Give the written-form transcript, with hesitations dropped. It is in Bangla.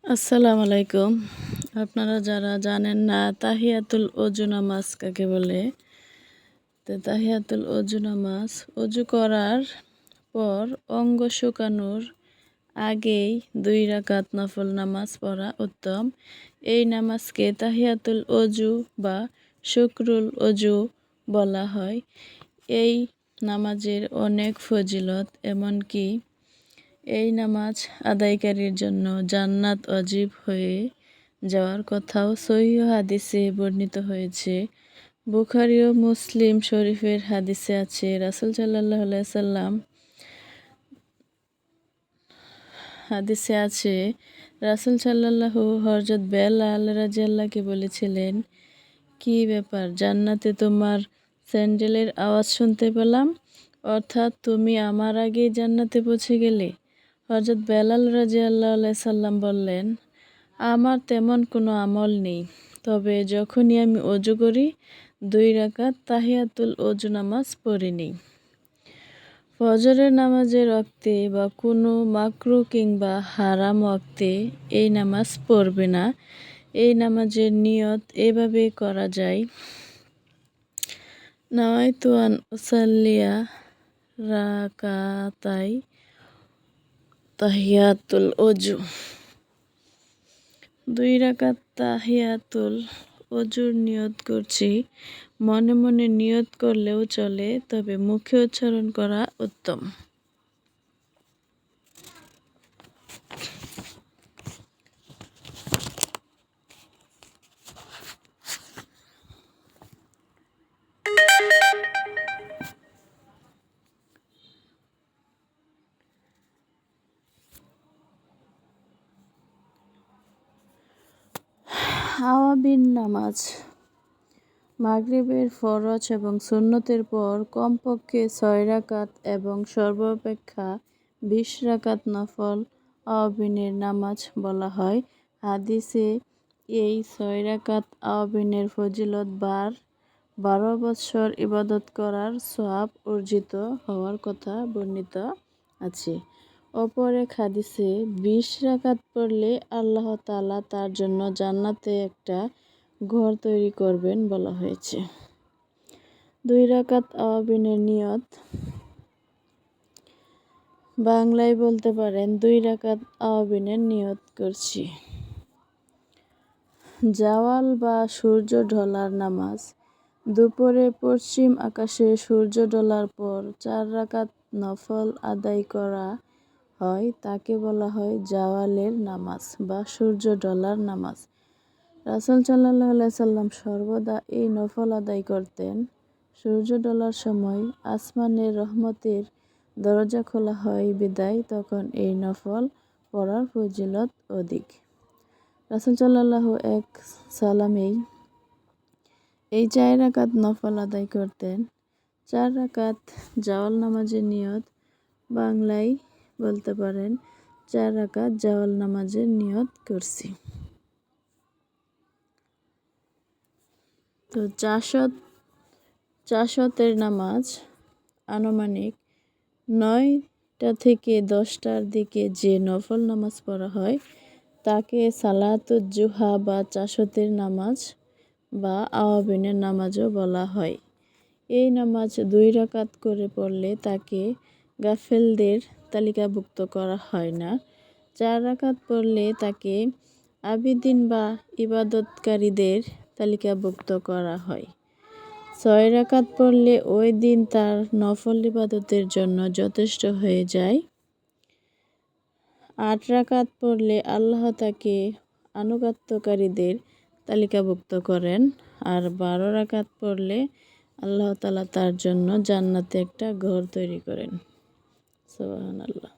আসসালামু আলাইকুম। আপনারা যারা জানেন না তাহিয়াতুল ওযু নামাজ কাকে বলে, তো তাহিয়াতুল ওযু নামাজ ওযু করার পর অঙ্গ শুকানোর আগেই ২ রাকাত নফল নামাজ পড়া উত্তম। এই নামাজকে তাহিয়াতুল ওযু বা শুকরুল ওযু বলা হয়। এই নামাজের অনেক ফজিলত, এমনকি এই নামাজ আদায়কারীর জন্য জান্নাত ওয়াজিব হয়ে যাওয়ার কথাও সহিহ হাদিসে বর্ণিত হয়েছে। বুখারী ও মুসলিম শরীফের হাদিসে আছে, রাসূল সাল্লাল্লাহু আলাইহি সাল্লাম হাদিসে আছে রাসূল সাল্লাল্লাহু হযরত বেলাল রাদিয়াল্লাহুকে বলেছিলেন, কি ব্যাপার, জান্নাতে তোমার স্যান্ডেলের আওয়াজ শুনতে পেলাম, অর্থাৎ তুমি আমার আগেই জান্নাতে পৌঁছে গেলে। হযরত বেলাল রাদিয়াল্লাহু আলাইহি সাল্লাম বললেন, আমার তেমন কোনো আমল নেই, তবে যখনই আমি ওযু করি ২ রাকাত তাহিয়াতুল ওযু নামাজ পড়ে নিই। ফজরের নামাজের ওয়াক্তে বা কোনো মাকরুহ কিংবা হারাম ওয়াক্তে এই নামাজ পড়বে না। এই নামাজের নিয়ত এভাবে করা যায়: নাওয়াইতু আন উসাল্লিয়া রাকাতাই তাহিয়াতুল ওযু। ২ রাকাত তাহিয়াতুল ওযুর নিয়ত করছি। মনে মনে নিয়ত করলেও চলে, তবে মুখে উচ্চারণ করা উত্তম। আওয়াবিন নামাজ: মাগরিবের ফরজ এবং সুন্নতের পর কমপক্ষে ৬ রাকাত এবং সর্বাপেক্ষা ২০ রাকাত নফল আওয়াবিনের নামাজ বলা হয়। হাদিসে এই ৬ রাকাত আওয়াবিনের ফজিলত ১২ বৎসর ইবাদত করার সওয়াব অর্জিত হওয়ার কথা বর্ণিত আছে। অপর এক হাদিসে ২০ রাকাত পড়লে আল্লাহ তাআলা তার জন্য জান্নাতে একটা ঘর তৈরি করবেন বলা হয়েছে। ২ রাকাত আওয়াবিনের নিয়ত বাংলায় বলতে পারেন, ২ রাকাত আওয়াবিনের নিয়ত করছি। জাওয়াল বা সূর্য ঢলার নামাজ: দুপুরে পশ্চিম আকাশে সূর্য ঢলার পর ৪ রাকাত নফল আদায় করা হয়, তাকে বলা হয় জাওয়ালের নামাজ বা সূর্য ঢলার নামাজ। রাসূল সাল্লাল্লাহু আলাইহি সাল্লাম সর্বদা এই নফল আদায় করতেন। সূর্য ঢলার সময় আসমানের রহমতের দরজা খোলা হয় বিধায় তখন এই নফল পড়ার ফজিলত অধিক। রাসূল সাল্লাল্লাহু এক সাল্লামেই এই ৪ রাকাত নফল আদায় করতেন। ৪ রাকাত জাওয়াল নামাজের নিয়ত বাংলায় বলতে পারেন, ৪ রাকাত জাওয়াল নামাজের নিয়ত করছি। তো চাশতের নামাজ: আনুমানিক ৯টা থেকে ১০টার দিকে যে নফল নামাজ পড়া হয় তাকে সালাতুজ জুহা বা চাশতের নামাজ বা আওয়াবিনের নামাজও বলা হয়। এই নামাজ ২ রাকাত করে পড়লে তাকে গাফেলদের তালিকাভুক্ত করা হয় না। ৪ রাকাত পড়লে তাকে আবিদিন বা ইবাদতকারীদের তালিকাভুক্ত করা হয়। ৬ রাকাত পড়লে ওই দিন তার নফল ইবাদতের জন্য যথেষ্ট হয়ে যায়। ৮ রাকাত পড়লে আল্লাহ তাকে আনুগত্যকারীদের তালিকাভুক্ত করেন, আর ১২ রাকাত পড়লে আল্লাহ তাআলা তার জন্য জান্নাতে একটা ঘর তৈরি করেন। সুবহানাল্লাহ।